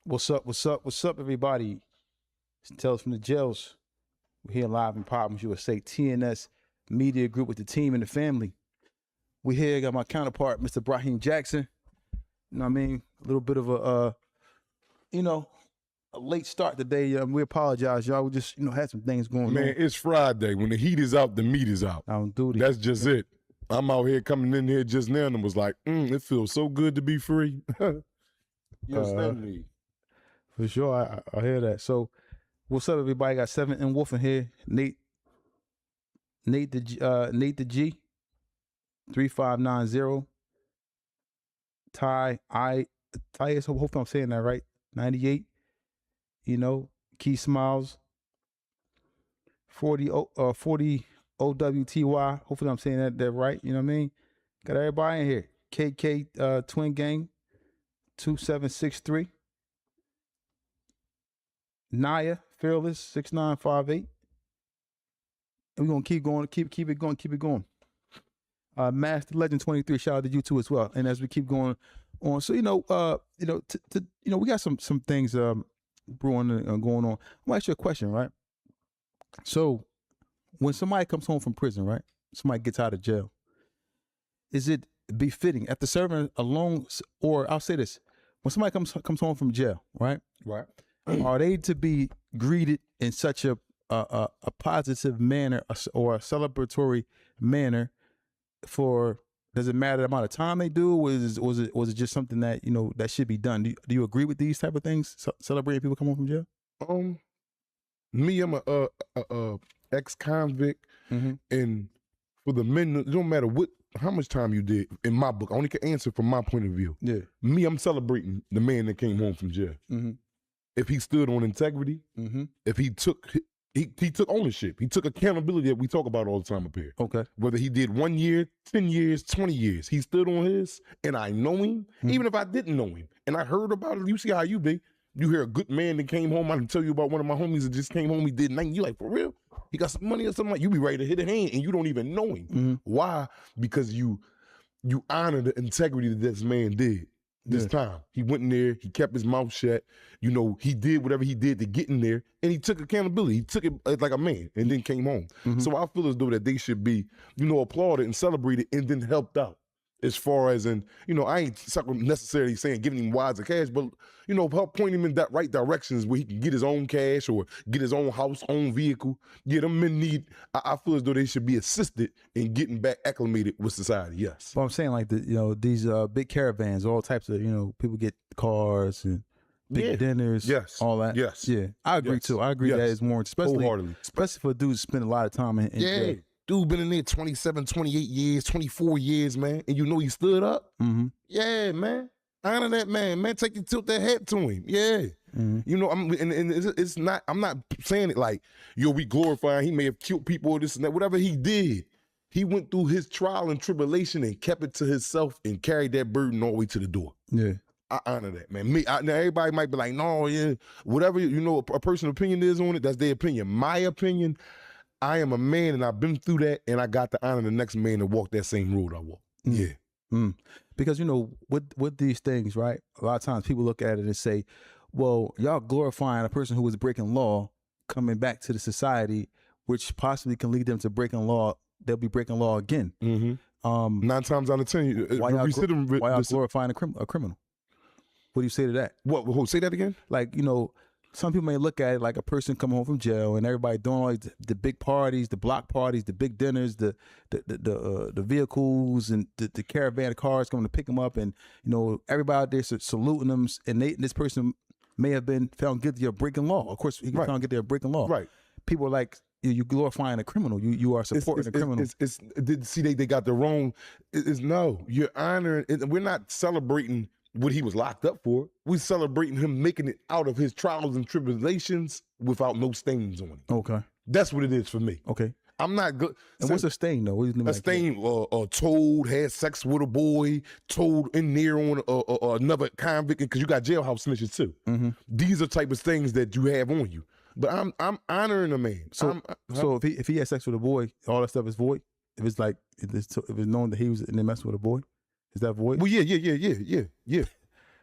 What's up? What's up? What's up, everybody? It's Tales from the Jails. We're here live in Problems USA TNS Media Group with the team and the family. We here got my counterpart, Mr. Braheem Jackson. You know what I mean? A little bit of a late start today. We apologize, y'all. We just had some things going on. Man, it's Friday. When the heat is out, the meat is out. On duty. That's just it. I'm out here coming in here just now and was like, it feels so good to be free. You understand me? For sure, I hear that. So, what's up, everybody? Got 7 and Wolf in here. Nate the G, 3590. Ty, hope I'm saying that right. 98. Key Smiles. 40 OWTY. Hopefully I'm saying that right. You know what I mean? Got everybody in here. KK Twin Gang 2763. Naya Fearless 6958. And we're gonna keep going, keep it going. Master Legend 23, shout out to you too as well. And as we keep going on, so we got some things brewing and going on. I'm gonna ask you a question, right? So when somebody comes home from prison, right? Somebody gets out of jail. Is it befitting after serving a long, or I'll say this, when somebody comes home from jail, right? Right. Are they to be greeted in such a positive manner or a celebratory manner? Does it matter the amount of time they do? Was it just something that that should be done? Do you agree with these type of things? Celebrating people come home from jail? Me, I'm a ex-convict, and for the men, it don't matter how much time you did. In my book, I only can answer from my point of view. Yeah. Me, I'm celebrating the man that came home from jail. If he stood on integrity, if he took ownership, he took accountability that we talk about all the time up here. Okay. Whether he did 1 year, 10 years, 20 years, he stood on his, and I know him, even if I didn't know him, and I heard about it. You see how you be. You hear a good man that came home. I can tell you about one of my homies that just came home. He did 9. You like, for real? He got some money or something like. You be ready to hit a hand, and you don't even know him. Why? Because you honor the integrity that this man did. This time, he went in there, he kept his mouth shut. He did whatever he did to get in there, and he took accountability. He took it like a man, and then came home. So I feel as though that they should be, applauded and celebrated, and then helped out. As far as I ain't necessarily saying giving him wads of cash, but help point him in that right directions where he can get his own cash or get his own house, own vehicle. Yeah, them men need. I feel as though they should be assisted in getting back acclimated with society. Yes. Well, I'm saying like these big caravans, all types of people get cars and big dinners. Yes. All that. Yes. Yeah. I agree too. I agree that is more, especially for dudes who spend a lot of time in jail. Dude been in there 27, 28 years, 24 years, man. And he stood up? Yeah, man. Honor that man. Man, tilt that hat to him. Yeah. It's not, I'm not saying it like, we glorifying, he may have killed people or this and that. Whatever he did, he went through his trial and tribulation and kept it to himself and carried that burden all the way to the door. Yeah. I honor that, man. Now everybody might be like, no, yeah, whatever, a person's opinion is on it, that's their opinion. My opinion, I am a man and I've been through that, and I got to honor the next man to walk that same road I walk. Yeah. Because, with these things, right, a lot of times people look at it and say, well, y'all glorifying a person who was breaking law coming back to the society, which possibly can lead them to breaking law. They'll be breaking law again. 9 times out of 10, why y'all glorifying a criminal? What do you say to that? What? Say that again? Like, some people may look at it like a person coming home from jail and everybody doing all the big parties, the block parties, the big dinners, the vehicles and the caravan of cars coming to pick them up, and everybody out there saluting them, and this person may have been found guilty of breaking law. Of course, he found guilty of breaking law. Right. People are like, you glorifying a criminal. You are supporting a criminal. They got the wrong. No, you're honoring. We're not celebrating what he was locked up for. We're celebrating him making it out of his trials and tribulations without no stains on him. Okay. That's what it is for me. Okay. I'm not good. And what's a stain though? A stain, told, had sex with a boy, told in there on another convict, because you got jailhouse snitches too. These are type of things that you have on you. But I'm honoring a man. So if he had sex with a boy, all that stuff is void? If it's like, if it's known that he was in there messing with a boy? Is that void? Well, yeah.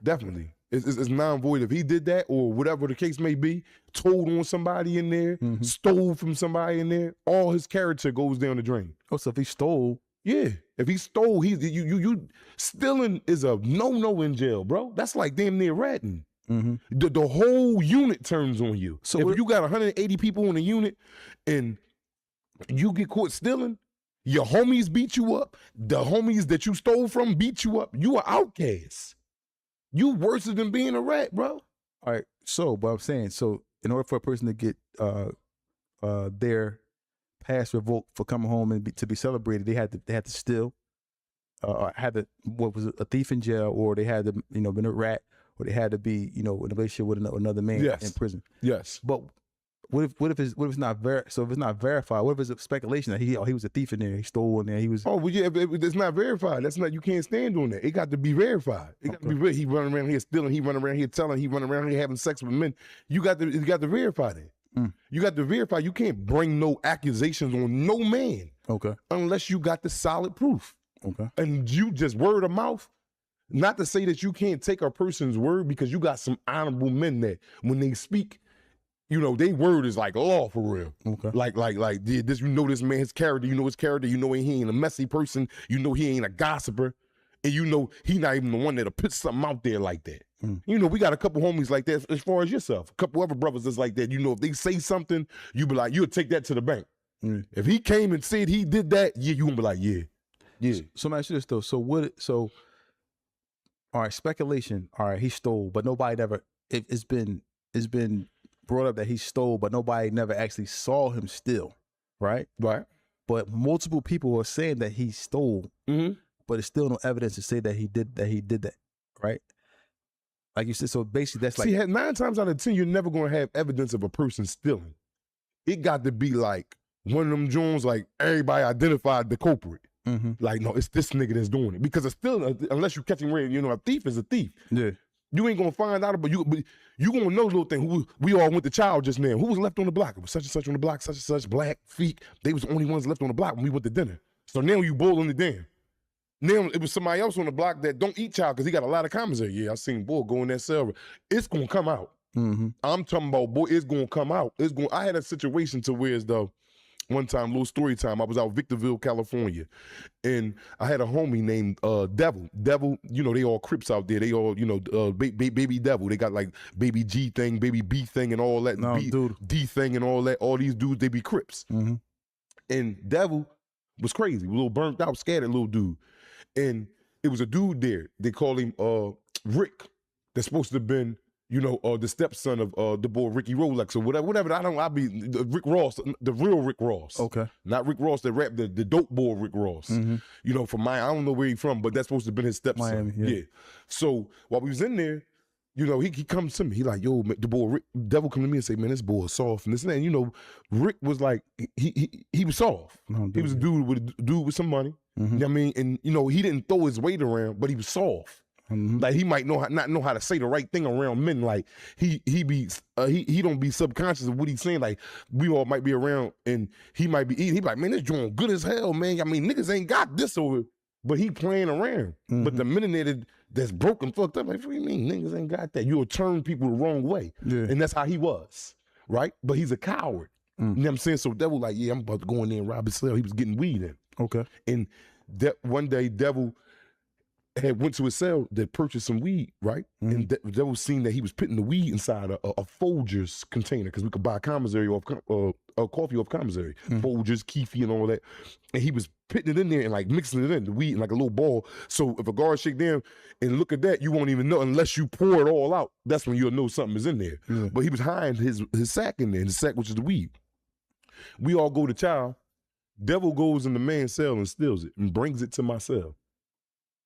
Definitely. It's non-void. If he did that or whatever the case may be, told on somebody in there, stole from somebody in there, all his character goes down the drain. Oh, so if he stole, yeah, if he stole, you stealing is a no in jail, bro. That's like damn near ratting. The whole unit turns on you. So if you got 180 people in a unit and you get caught stealing, your homies beat you up. The homies that you stole from beat you up. You are outcasts. You worse than being a rat, bro. All right. So, but I'm saying, so in order for a person to get their pass revoked for coming home and to be celebrated, they had to steal, what was it, a thief in jail, or they had to been a rat, or they had to be in a relationship with another man in prison. Yes. But what if it's not so if it's not verified, what if it's a speculation that he was a thief in there, he stole in there, he was. Oh well, yeah, it's not verified. That's not, you can't stand on that. It got to be verified. It got to be. He running around here stealing. He running around here telling. He running around here having sex with men. You got to verify that. You got to verify. You can't bring no accusations on no man. Okay. Unless you got the solid proof. Okay. And you just word of mouth. Not to say that you can't take a person's word, because you got some honorable men that when they speak, they word is like law for real. Okay. Like this, this man's character, his character, he ain't a messy person, he ain't a gossiper, and he not even the one that'll put something out there like that. We got a couple homies like that as far as yourself. A couple other brothers that's like that. If they say something, you be like, you'll take that to the bank. If he came and said he did that, yeah, you gonna be like, yeah. So let me ask you this though. So all right, speculation. All right, he stole, but nobody ever. It's been brought up that he stole, but nobody never actually saw him steal, right? Right. But multiple people are saying that he stole, but it's still no evidence to say that he did that, right? Like you said, so basically that's like. See, 9 times out of 10, you're never gonna have evidence of a person stealing. It got to be like one of them Jones, like everybody identified the culprit. Like, no, it's this nigga that's doing it, because it's still, unless you catch him red, a thief is a thief. Yeah. You ain't gonna find out, but you gonna know little thing. Who we all went to child just now. Who was left on the block? It was such and such on the block, such and such, black feet. They was the only ones left on the block when we went to dinner. So now you boiling it down. Now it was somebody else on the block that don't eat child because he got a lot of commissary. Yeah, I seen boy go in that cell. It's gonna come out. I'm talking about, boy, it's gonna come out. I had a situation to where as though one time, little story time, I was out Victorville, California, and I had a homie named Devil. Devil, they all Crips out there. They all, baby Devil. They got like baby G thing, baby B thing, and all that, D thing, and all that. All these dudes, they be Crips. And Devil was crazy, a little burnt out, scattered little dude. And it was a dude there. They call him Rick. That's supposed to have been, the stepson of the boy Ricky Rolex or whatever. I'll be Rick Ross, the real Rick Ross. Okay. Not Rick Ross that rap, the dope boy Rick Ross. From Miami, I don't know where he's from, but that's supposed to have been his stepson. Miami, yeah. So while we was in there, he comes to me. He like, yo, the boy Rick, Devil come to me and say, man, this boy is soft and this and that. And, Rick was like, he was soft. No, he was a dude with some money. You know what I mean? And, he didn't throw his weight around, but he was soft. Like he might not know how to say the right thing around men. Like he don't be subconscious of what he's saying. Like we all might be around and he might be eating. He be like, man, this joint good as hell, man. I mean, niggas ain't got this over, but he playing around. But the minute that's broken, fucked up, like, what do you mean niggas ain't got that? You'll turn people the wrong way. Yeah. And that's how he was, right? But he's a coward. You know what I'm saying? So Devil like, yeah, I'm about to go in there and rob his cell. He was getting weed in. Okay. And one day Devil had went to his cell to purchase some weed, right? And Devil seen that he was putting the weed inside a Folgers container, because we could buy commissary off coffee off commissary, Folgers, Keefy, and all that. And he was putting it in there and like mixing it in, the weed in like a little ball. So if a guard shake down and look at that, you won't even know unless you pour it all out. That's when you'll know something is in there. But he was hiding his sack in there, his sack, which is the weed. We all go to trial. Devil goes in the man's cell and steals it and brings it to my cell.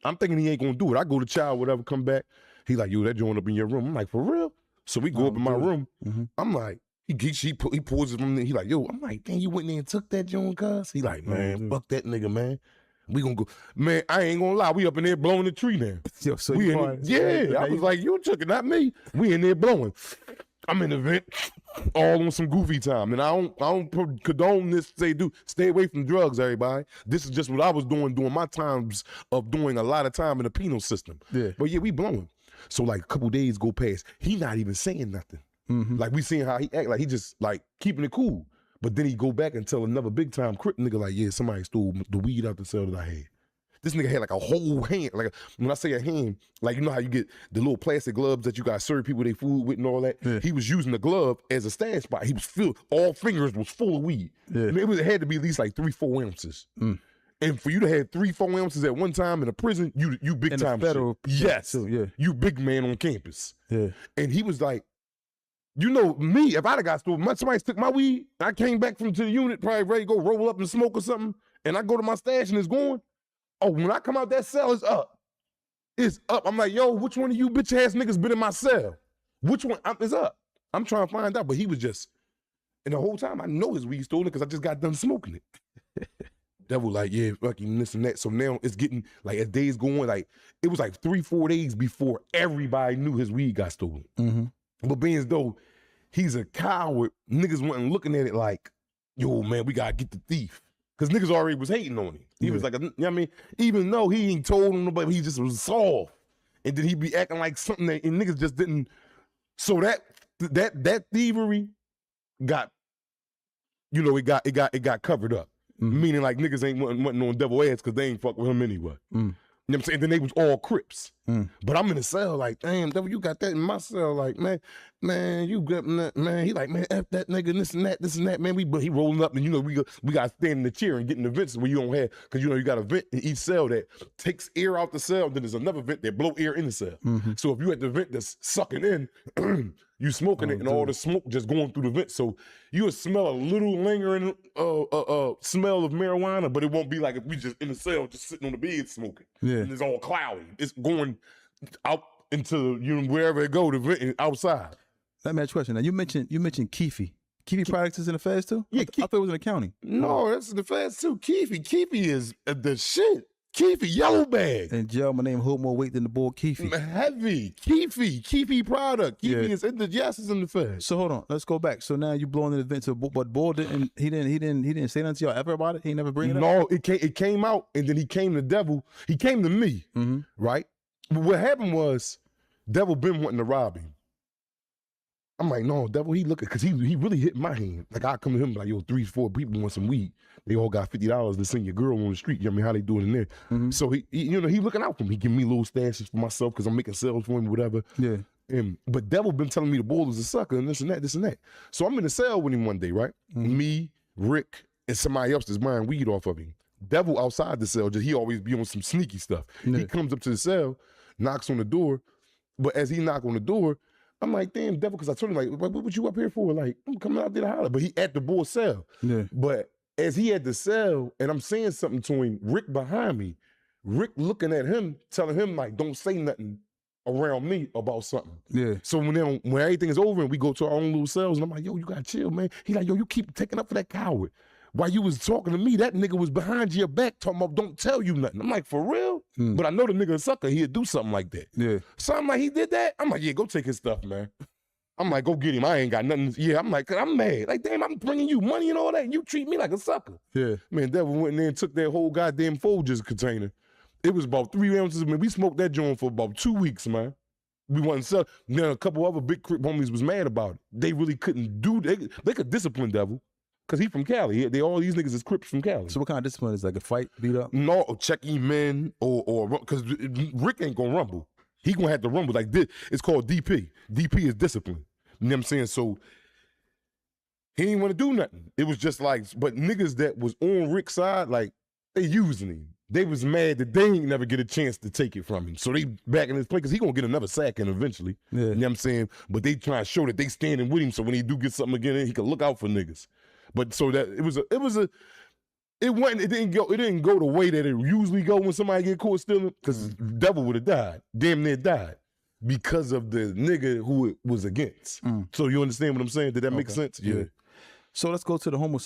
I'm thinking he ain't gonna do it. I go to child, whatever, come back. He like, yo, that joint up in your room. I'm like, for real? So we go up in my room. I'm like, he pulls it from there. He like, yo, I'm like, dang, you went in there and took that joint, cuz? He like, man, fuck that nigga, man. We gonna go. Man, I ain't gonna lie. We up in there blowing the tree now. Yo, so we I was like, you took it, not me. We in there blowing. I'm in the vent, all on some goofy time. And I don't condone this, stay away from drugs, everybody. This is just what I was doing during my times of doing a lot of time in the penal system. Yeah. But yeah, we blowing. So like a couple days go past, he not even saying nothing. Like we seeing how he act, like he just like keeping it cool. But then he go back and tell another big time Crip nigga like, yeah, somebody stole the weed out the cell that I had. This nigga had like a whole hand. Like when I say a hand, like you know how you get the little plastic gloves that you got serve people their food with and all that. Yeah. He was using the glove as a stash spot. He was filled, all fingers was full of weed. Yeah. And it had to be at least like 3-4 ounces. And for you to have 3-4 ounces at one time in a prison, you big time federal shit. Yes, too, yeah. You big man on campus. Yeah. And he was like, you know me, if I'd have got stolen, somebody took my weed, I came back to the unit, probably ready to go roll up and smoke or something, and I go to my stash and it's gone. Oh, when I come out that cell, it's up. It's up. I'm like, yo, which one of you bitch ass niggas been in my cell? Which one is up? I'm trying to find out, but he was just, and the whole time I know his weed stolen because I just got done smoking it. Devil like, yeah, fucking this and that. So now it's getting, like as days go on, like it was like 3-4 days before everybody knew his weed got stolen. But being as though he's a coward, niggas wasn't looking at it like, yo, man, we gotta get the thief. Because niggas already was hating on him. He was like, you know what I mean? Even though he ain't told him nobody, he just was soft. And then he be acting like something that, and niggas just didn't. So that thievery got, you know, it got covered up. Meaning like niggas ain't wanting on devil ass because they ain't fuck with him anyway. You know what I'm saying? Then they was all Crips. But I'm in the cell like, damn, devil, you got that in my cell. Like, man, you got that, man. He like, man, F that nigga, this and that, man. But he rolling up and you know, we got to stand in the chair and get in the vents where you don't have, because you know, you got a vent in each cell that takes air out the cell. Then there's another vent that blow air in the cell. So if you at the vent that's sucking in, you smoking it and all the smoke just going through the vent. So you'll smell a little lingering smell of marijuana, but it won't be like if we just in the cell just sitting on the bed smoking. Yeah. And it's all cloudy. It's going out into, you know, wherever it go, the vent outside. Let me ask you a question. Now you mentioned Keefe. Keefe products is in the feds too? Yeah, I thought it was in the county. No, that's in the feds too. Keefe is the shit. Keefe, yellow bag. And gentleman named hold more weight than the boy Keefe. Heavy. Keefe product. Keefe is in the is in the feds. So hold on, let's go back. So now you blowing the event, but Bull didn't. He didn't say nothing to y'all ever about it. He never bring it up. No, it came out, and then he came to Devil. He came to me, right? But what happened was, Devil been wanting to rob him. I'm like, no, Devil, he looking, because he really hit my hand. Like, I come to him like, yo, 3-4 people want some weed. They all got $50 to send your girl on the street. You know what I mean? How they doing in there? So he you know, he looking out for me. He give me little stashes for myself because I'm making sales for him, whatever. Yeah. But Devil been telling me the bull is a sucker and this and that. So I'm in the cell with him one day, right? Me, Rick, and somebody else that's buying weed off of him. Devil outside the cell, he always be on some sneaky stuff. Yeah. He comes up to the cell, knocks on the door, but as he knock on the door, I'm like, damn, Devil, because I told him, like, what you up here for? Like, I'm coming out there to holler. But he at the bull cell. Yeah. But as he at the cell, and I'm saying something to him, Rick behind me, Rick looking at him, telling him, like, don't say nothing around me about something. Yeah. So when everything is over and we go to our own little cells, and I'm like, yo, you gotta chill, man. He like, yo, you keep taking up for that coward. While you was talking to me, that nigga was behind your back talking about don't tell you nothing. I'm like, for real? But I know the nigga a sucker, he'd do something like that. Yeah. So I'm like, he did that? I'm like, yeah, go take his stuff, man. I'm like, go get him. I ain't got nothing. Yeah, I'm like, I'm mad. Like, damn, I'm bringing you money and all that, and you treat me like a sucker. Yeah. Man, Devil went in there and took that whole goddamn Folgers container. It was about 3 ounces. Man, we smoked that joint for about 2 weeks, man. We wasn't selling. Now, a couple other big Crip homies was mad about it. They really couldn't do that. They could discipline Devil. Because he from Cali. All these niggas is Crips from Cali. So what kind of discipline is like a fight, beat up? No, check him in or because Rick ain't gonna rumble. He gonna have to rumble like this. It's called DP. DP is discipline. You know what I'm saying? So he ain't want to do nothing. It was just like, but niggas that was on Rick's side, like, they using him. They was mad that they ain't never get a chance to take it from him. So they back in his place, because he gonna get another sack in eventually. Yeah. You know what I'm saying? But they trying to show that they standing with him, so when he do get something again, he can look out for niggas. But so that it didn't go the way that it usually go when somebody get caught stealing, because Devil would have died, damn near died, because of the nigga who it was against. So you understand what I'm saying? Did that make sense? Yeah. So let's go to the homosexual.